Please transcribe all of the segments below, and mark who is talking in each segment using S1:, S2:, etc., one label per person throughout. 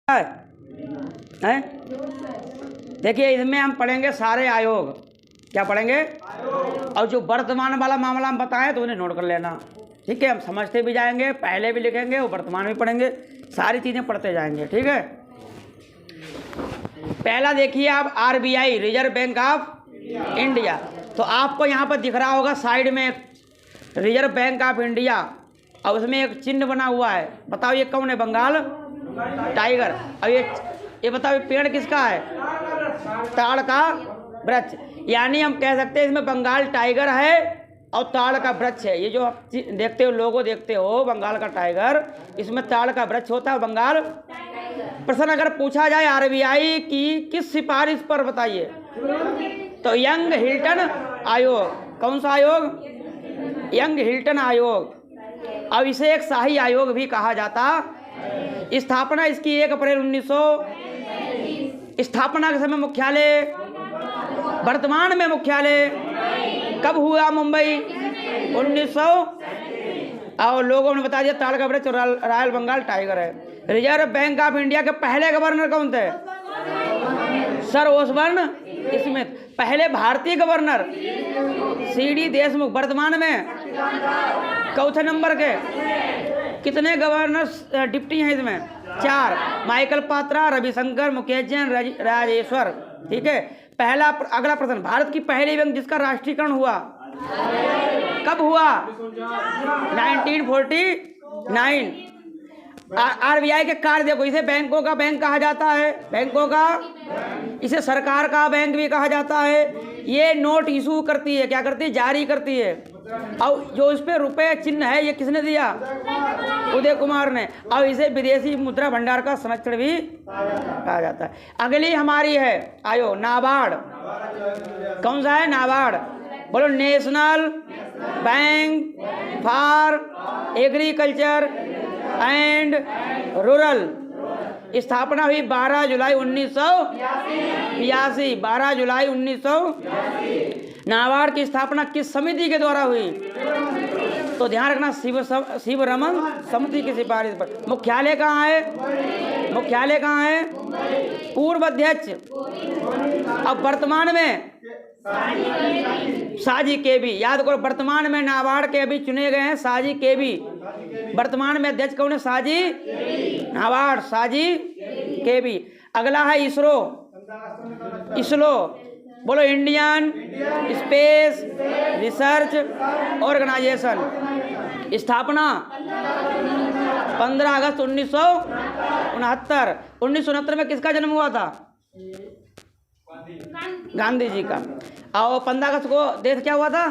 S1: हैं? देखिए इसमें हम पढ़ेंगे सारे आयोग। क्या पढ़ेंगे? और जो वर्तमान वाला मामला हम बताएं तो उन्हें नोट कर लेना, ठीक है। हम समझते भी जाएंगे, पहले भी लिखेंगे और वर्तमान भी पढ़ेंगे, सारी चीज़ें पढ़ते जाएंगे, ठीक है। पहला देखिए आप, RBI reserve bank of India. तो आपको यहाँ पर दिख रहा होगा साइड में रिजर्व बैंक ऑफ इंडिया और उसमें एक चिन्ह बना हुआ है। बताओ ये कौन है? बंगाल टाइगर। और ये बताओ ये पेड़ किसका है? ताड़ का वृक्ष। यानी हम कह सकते हैं इसमें बंगाल टाइगर है और ताड़ का वृक्ष है। ये जो आप देखते हो, लोगो देखते हो बंगाल का टाइगर, इसमें ताड़ का वृक्ष होता है, बंगाल। प्रश्न अगर पूछा जाए RBI की किस सिफारिश पर बताइए, तो यंग हिल्टन आयोग। कौन सा आयोग? यंग हिल्टन आयोग। अब इसे एक शाही आयोग भी कहा जाता। स्थापना इसकी 1 अप्रैल 1900। स्थापना के समय मुख्यालय, वर्तमान में मुख्यालय कब हुआ? मुंबई 1900। और लोगों ने बता दिया ताड़ का वृक्ष रॉयल बंगाल टाइगर है। रिजर्व बैंक ऑफ इंडिया के पहले गवर्नर कौन थे? Sir Osborne Smith. पहले भारतीय गवर्नर CD देशमुख। वर्तमान में चौथे नंबर के कितने गवर्नर डिप्टी हैं इसमें? 4। माइकल पात्रा, रविशंकर, मुकेश जैन, राजेश्वर, ठीक है। पहला अगला प्रश्न, भारत की पहली बैंक जिसका राष्ट्रीयकरण हुआ कब हुआ? 1949। RBI के कार्य देखो, इसे बैंकों का बैंक कहा जाता है, बैंकों का। इसे सरकार का बैंक भी कहा जाता है। ये नोट इशू करती है, क्या करती है? जारी करती है। और जो इस पे रुपए चिन्ह है ये किसने दिया? उदय कुमार ने। और इसे विदेशी मुद्रा भंडार का संरक्षण भी कहा जाता है। अगली हमारी है आयोग नाबार्ड। कौन सा है? नाबार्ड। बोलो, national bank for agriculture and rural. स्थापना हुई 12 जुलाई 1982। 12 जुलाई 1982। नाबार्ड की स्थापना किस समिति के द्वारा हुई? तो ध्यान रखना, शिवरमन समिति की सिफारिश पर। मुख्यालय कहाँ है? मुख्यालय कहाँ है? पूर्व अध्यक्ष। अब वर्तमान में साजी केबी। याद करो, वर्तमान में नाबार्ड के अभी चुने गए हैं साजी केबी। वर्तमान में अध्यक्ष कौन है? साजी नाबार्ड, साजी केबी। अगला है इसरो। इसरो बोलो, इंडियन स्पेस रिसर्च ऑर्गेनाइजेशन। स्थापना 15 अगस्त 1969। 1969 में किसका जन्म हुआ था? गांधी जी का। और 15 अगस्त को देश क्या हुआ था?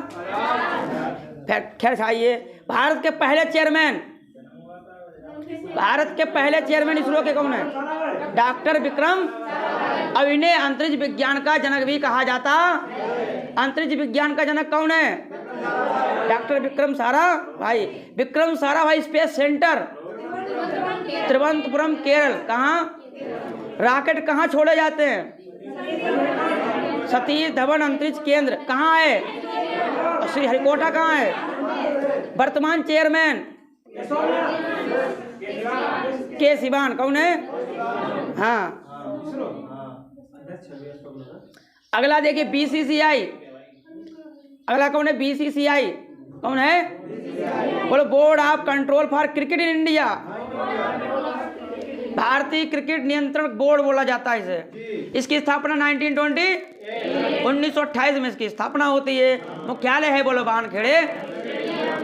S1: खैर छाइए। भारत के पहले चेयरमैन, भारत के पहले चेयरमैन इसरो के कौन है? डॉक्टर विक्रम। अब इन्हें अंतरिक्ष विज्ञान का जनक भी कहा जाता। अंतरिक्ष विज्ञान का जनक कौन है? Doctor Vikram Sarabhai. Vikram Sarabhai space centre, Thiruvananthapuram, Kerala. कहाँ? रॉकेट कहाँ छोड़े जाते हैं? सतीश धवन अंतरिक्ष केंद्र। कहाँ है? श्रीहरिकोटा कहाँ है? वर्तमान चेयरमैन के सिवान। कौन है? हाँ। अगला देखिए BCCI। अगला कौन है? BCCI कौन है? बोलो, board of control for cricket in India. भारतीय क्रिकेट नियंत्रण बोर्ड बोला जाता है इसे। इसकी स्थापना 1928 में इसकी स्थापना होती है। मुख्यालय है बोलो वानखेड़े।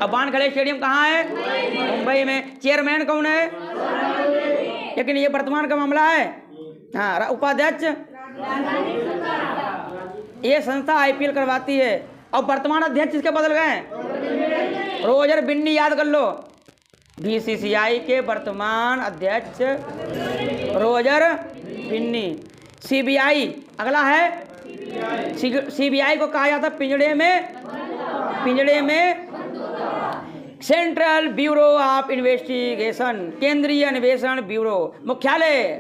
S1: अब वानखेड़े स्टेडियम कहाँ है? मुंबई में। चेयरमैन कौन है? लेकिन ये वर्तमान का मामला है। हाँ, उपाध्यक्ष। ये संस्था IPL करवाती है। और वर्तमान अध्यक्ष इसके बदल गए, रोजर बिन्नी। याद कर लो, BCCI के वर्तमान अध्यक्ष रोजर बिन्नी। CBI अगला है। CBI को कहा जाता पिंजड़े में सेंट्रल ब्यूरो ऑफ इन्वेस्टिगेशन, केंद्रीय अन्वेषण ब्यूरो। मुख्यालय,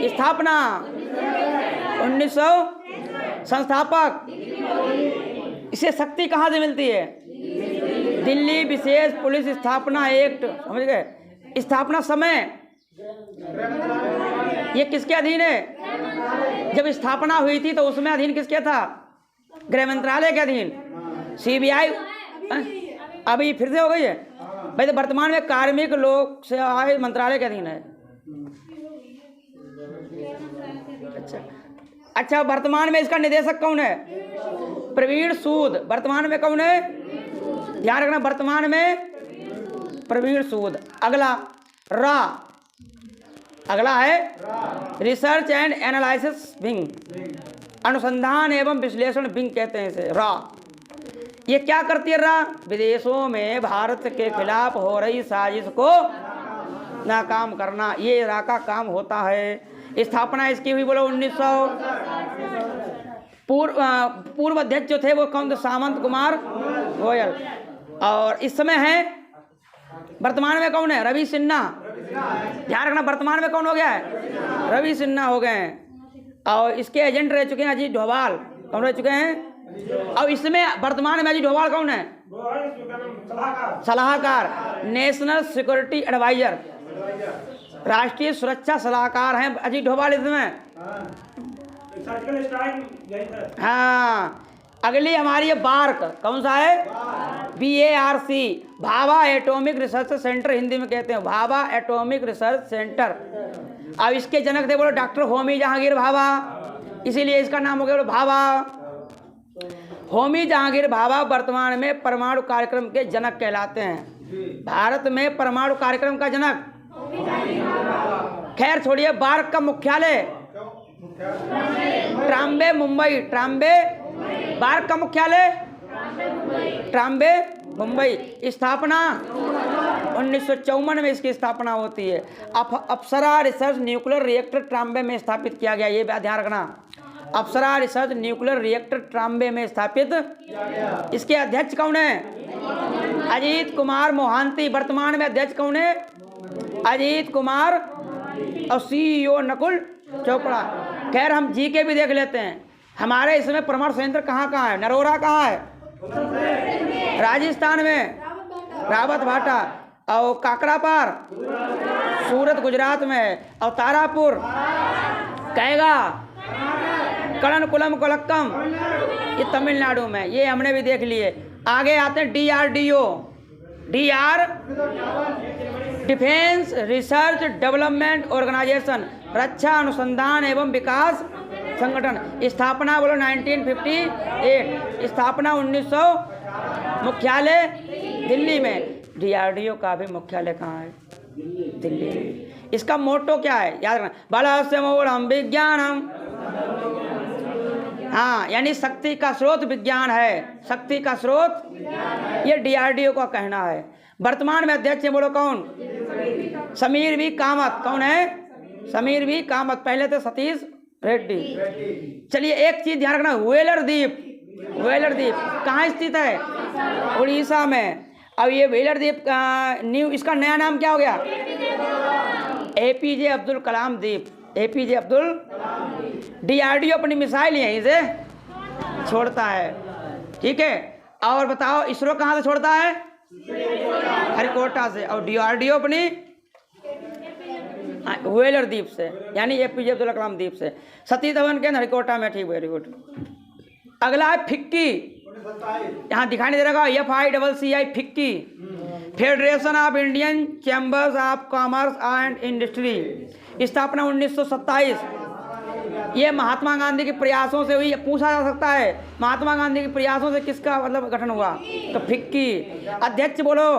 S1: स्थापना 1900। संस्थापक, इसे शक्ति कहाँ से मिलती है? दिल्ली विशेष पुलिस स्थापना एक्ट। समझ गए? स्थापना समय ये किसके अधीन है? जब स्थापना हुई थी तो उसमें अधीन किसके था? गृह मंत्रालय के अधीन। सीबीआई अभी फिर से हो गई है भाई। तो वर्तमान में कार्मिक लोक सेवा मंत्रालय के अधीन है। अच्छा, वर्तमान में इसका निदेशक कौन है? प्रवीण सूद। वर्तमान में कौन है? ध्यान रखना, वर्तमान में प्रवीण सूद। अगला अगला है रिसर्च एंड एनालिसिस विंग, अनुसंधान एवं विश्लेषण विंग कहते हैं इसे, ये क्या करती है? विदेशों में भारत के खिलाफ हो रही साजिश को नाकाम करना, ये रा का काम होता है। स्थापना इसकी हुई बोलो 1900। पूर्व अध्यक्ष जो थे वो कौन थे? सामंत कुमार गोयल। और इस समय है वर्तमान में कौन है? रवि सिन्हा। ध्यान रखना, वर्तमान में कौन हो गया है? रवि सिन्हा हो गए हैं। और इसके एजेंट रह चुके हैं अजीत डोभाल। कौन रह चुके हैं? और इसमें वर्तमान में अजीत डोभाल कौन है? सलाहकार, नेशनल सिक्योरिटी एडवाइजर, राष्ट्रीय सुरक्षा सलाहकार हैं अजीत डोभाल इसमें। हाँ, अगली हमारी है बार्क। कौन सा है? BARC, Bhabha atomic research centre, Hindi में कहते हैं भाभा एटॉमिक रिसर्च सेंटर। अब इसके जनक थे बोलो डॉक्टर होमी जहांगीर भाभा, इसीलिए इसका नाम हो गया भाभा। होमी जहांगीर भाभा वर्तमान में परमाणु कार्यक्रम के जनक कहलाते हैं। भारत में परमाणु कार्यक्रम का जनक। खैर छोड़िए, बार्क का मुख्यालय ट्राम्बे, मुंबई। ट्राम्बे, बार्क का मुख्यालय ट्राम्बे, मुंबई। स्थापना 1954 में इसकी स्थापना होती है। अप्सरा रिसर्च न्यूक्लियर रिएक्टर ट्राम्बे में स्थापित किया गया, ये बात ध्यान रखना। अप्सरा रिसर्च न्यूक्लियर रिएक्टर ट्राम्बे में स्थापित। इसके अध्यक्ष कौन है? अजीत कुमार मोहांती। वर्तमान में अध्यक्ष कौन है? अजीत कुमार। और CEO नकुल चोपड़ा। खैर हम GK भी देख लेते हैं। हमारे इसमें परमाणु संयंत्र कहाँ कहाँ है? नरोरा कहाँ है? राजस्थान में, रावत भाटा। और काकरापार सूरत गुजरात में है। और तारापुर, कैगा, कड़नकुलम, कोलक्कम ये तमिलनाडु में। ये हमने भी देख लिए। आगे आते हैं DRDO, defence research development organisation, रक्षा अनुसंधान एवं विकास संगठन। स्थापना बोलो 1958। स्थापना 1900। मुख्यालय दिल्ली में। DRDO का भी मुख्यालय कहाँ है? दिल्ली। इसका मोटो क्या है? याद रखना, बलस्य मूलम विज्ञानम। हाँ, यानी शक्ति का स्रोत विज्ञान है। शक्ति का स्रोत, ये DRDO का कहना है। वर्तमान में अध्यक्ष है बोलो कौन? समीर V कामत। कौन है? समीर V कामत। पहले थे सतीश रेड्डी। चलिए एक चीज ध्यान रखना, व्हेलर द्वीप। व्हेलर द्वीप कहाँ स्थित है? उड़ीसा में। अब ये व्हेलर द्वीप इसका नया नाम क्या हो गया? APJ अब्दुल कलाम द्वीप। APJ अब्दुल। DRDO अपनी मिसाइल यहीं से छोड़ता है, ठीक है। और बताओ इसरो कहाँ से छोड़ता है? हरिकोटा से। और DRDO अपनी व्हेलर द्वीप से, यानी APJ अब्दुल कलाम द्वीप से। सतीश धवन के हरिकोटा में। ठीक, वेरी गुड। अगला है फिक्की। यहाँ दिखाई दे रहा FICCI FICCI, federation of Indian chambers of commerce and industry. स्थापना 1927। ये महात्मा गांधी के प्रयासों से हुई। पूछा जा सकता है महात्मा गांधी के प्रयासों से किसका मतलब गठन हुआ? तो फिक्की। अध्यक्ष बोलो,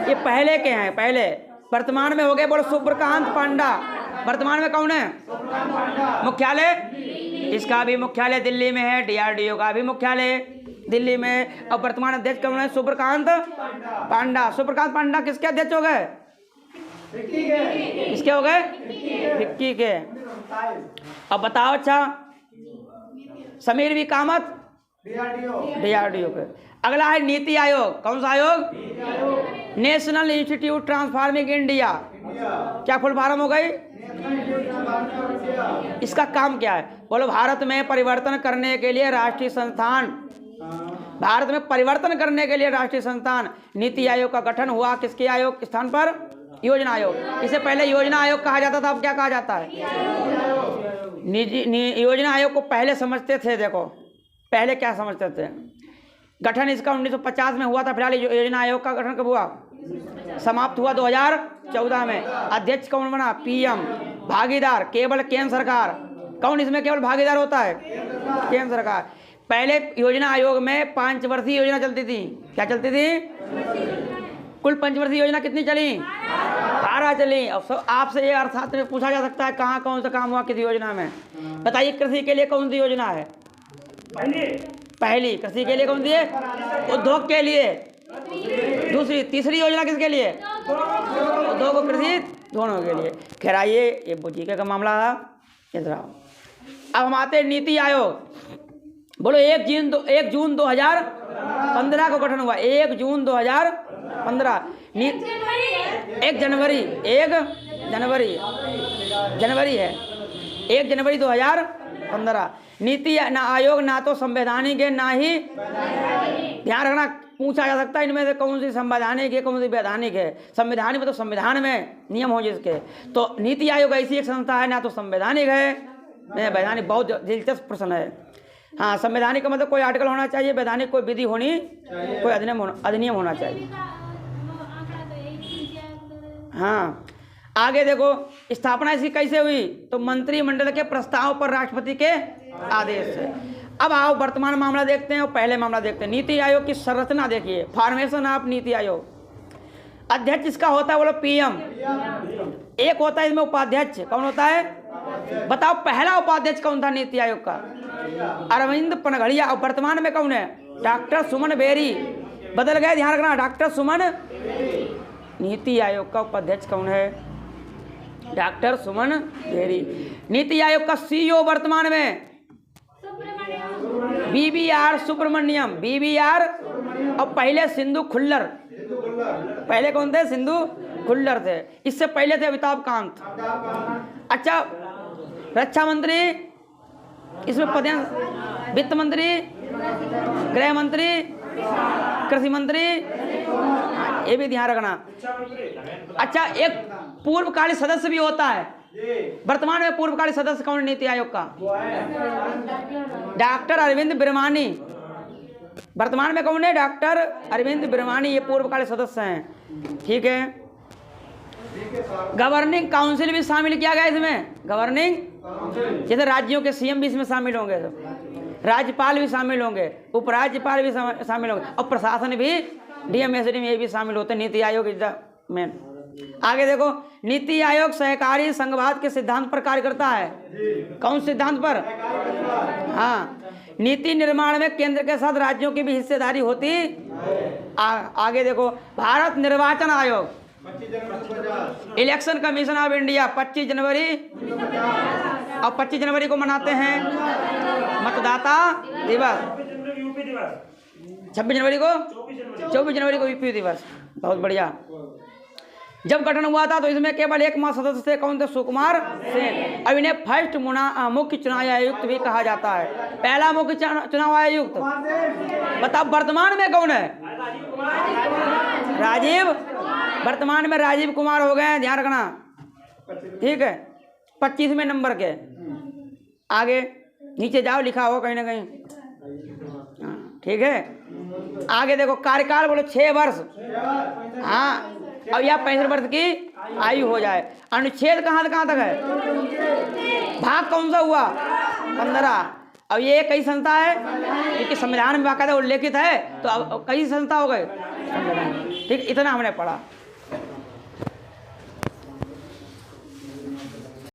S1: ये पहले के हैं, पहले। वर्तमान में हो गए बोलो सुब्रकांत पांडा। वर्तमान में कौन है? मुख्यालय, इसका भी मुख्यालय दिल्ली में है। DRDO का भी मुख्यालय दिल्ली में। और वर्तमान अध्यक्ष कौन है? सुब्रकांत पांडा। सुब्रकांत पांडा किसके अध्यक्ष हो गए? किसके हो गए? फिक्की के। अब बताओ, अच्छा समीर V कामत DRDO के। अगला है नीति आयोग। कौन सा आयोग? National institute transforming India. क्या फुल फॉर्म हो गई? इसका काम क्या है बोलो? भारत में परिवर्तन करने के लिए राष्ट्रीय संस्थान। भारत में परिवर्तन करने के लिए राष्ट्रीय संस्थान नीति आयोग का गठन हुआ। किसके आयोग स्थान पर? योजना आयोग। इससे पहले योजना आयोग कहा जाता था, अब क्या कहा जाता है? योजना आयोग को पहले समझते थे, देखो पहले क्या समझते थे, गठन इसका 1950 में हुआ था। फिलहाल योजना आयोग का गठन कब हुआ? समाप्त हुआ 2014 में। अध्यक्ष कौन बना? पीएम। भागीदार केवल केंद्र सरकार। कौन इसमें केवल भागीदार होता है? केंद्र सरकार। पहले योजना आयोग में 5 वर्षीय योजना चलती थी। क्या चलती थी? कुल 5 वर्षीय योजना कितनी चली? 12 चली। अब आपसे ये अर्थशास्त्र में पूछा जा सकता है कहाँ कौन सा काम हुआ किस योजना में? बताइए, कृषि के लिए कौन सी योजना है? पहली कृषि के लिए कौन सी है? उद्योग के लिए। दूसरी, तीसरी योजना किसके लिए? उद्योग और कृषि दोनों के लिए। खैर आइए, ये जीके का मामला है। इधर आओ। अब हम आते हैं नीति आयोग। बोलो 1 जून 2015 को गठन हुआ। 1 जून 2015। 1 जनवरी है। 1 जनवरी 2015। नीति आयोग ना तो संवैधानिक है ना ही, ध्यान रखना, पूछा जा सकता है इनमें से कौन सी संवैधानिक है कौन सी वैधानिक है। संवैधानिक मतलब संविधान में नियम हो जिसके। तो नीति आयोग ऐसी एक संस्था है, ना तो संवैधानिक है ना वैधानिक। बहुत दिलचस्प प्रश्न है। हाँ, संवैधानिक का मतलब कोई आर्टिकल होना चाहिए, वैधानिक कोई विधि होनी, कोई अधिनियम होना चाहिए। हाँ, आगे देखो, स्थापना इसकी कैसे हुई? तो मंत्रिमंडल के प्रस्ताव पर राष्ट्रपति के आदेश से। अब आओ वर्तमान मामला देखते हैं और पहले मामला देखते हैं। नीति आयोग की संरचना देखिए, फॉर्मेशन ऑफ नीति आयोग। अध्यक्ष इसका होता है, बोलो पीएम। एक होता है इसमें उपाध्यक्ष। कौन होता है? बताओ पहला उपाध्यक्ष कौन था नीति आयोग का? अरविंद पनघड़िया। और वर्तमान में कौन है? डॉक्टर सुमन बेरी। बदल गए, ध्यान रखना, डॉक्टर सुमन। नीति आयोग का उपाध्यक्ष कौन है? डॉक्टर सुमन बेरी। नीति आयोग का सीईओ वर्तमान में बीबीआर सुब्रमण्यम। बीबीआर। और पहले सिंधु खुल्लर। पहले कौन थे? सिंधु खुल्लर थे। इससे पहले थे अमिताभ कांत। अच्छा, रक्षा मंत्री इसमें पद, वित्त मंत्री, गृह मंत्री, कृषि मंत्री, ये भी ध्यान रखना। अच्छा, एक पूर्वकालीन सदस्य भी होता है। वर्तमान में पूर्वकालीन सदस्य कौन है नीति आयोग का? डॉक्टर अरविंद बिरमानी। वर्तमान में कौन है? डॉक्टर अरविंद बिरमानी, ये पूर्वकालीन सदस्य हैं। ठीक है। गवर्निंग काउंसिल भी शामिल किया गया इसमें। गवर्निंग, जैसे राज्यों के सीएम भी इसमें शामिल होंगे, राज्यपाल भी शामिल होंगे, उपराज्यपाल भी शामिल होंगे, और प्रशासन भी, डीएम एसडीएम ये भी शामिल होते हैं। NITI Aayog is the main. आगे देखो, नीति आयोग सहकारी संघवाद के सिद्धांत पर कार्य करता है। कौन सिद्धांत पर? हाँ, नीति निर्माण में केंद्र के साथ राज्यों की भी हिस्सेदारी होती। आगे देखो, भारत निर्वाचन आयोग, इलेक्शन कमीशन ऑफ इंडिया 25 जनवरी, और 25 जनवरी को मनाते हैं मतदाता दिवस। 26 जनवरी को, 24 जनवरी को यूपी दिवस। बहुत बढ़िया। जब गठन हुआ था तो इसमें केवल एकमात्र सदस्य थे। कौन थे? सुकुमार सेन। अब इन्हें फर्स्ट मुख्य चुनाव आयुक्त भी कहा जाता है। पहला मुख्य चुनाव आयुक्त। बताओ वर्तमान में कौन है? राजीव। वर्तमान में राजीव कुमार हो गए हैं, ध्यान रखना। ठीक है, 25वें नंबर के। आगे नीचे जाओ, लिखा हो कहीं ना कहीं। ठीक है। आगे देखो, कार्यकाल बोलो 6 वर्ष। हाँ, अब यह 65 वर्ष की आयु हो जाए। अनुच्छेद कहाँ से कहाँ तक है? भाग कौन सा हुआ? 15। अब ये कई संस्था है, क्योंकि संविधान में बाकायदा उल्लेखित है, तो अब कई संस्था हो गए। ठीक, इतना हमने पढ़ा।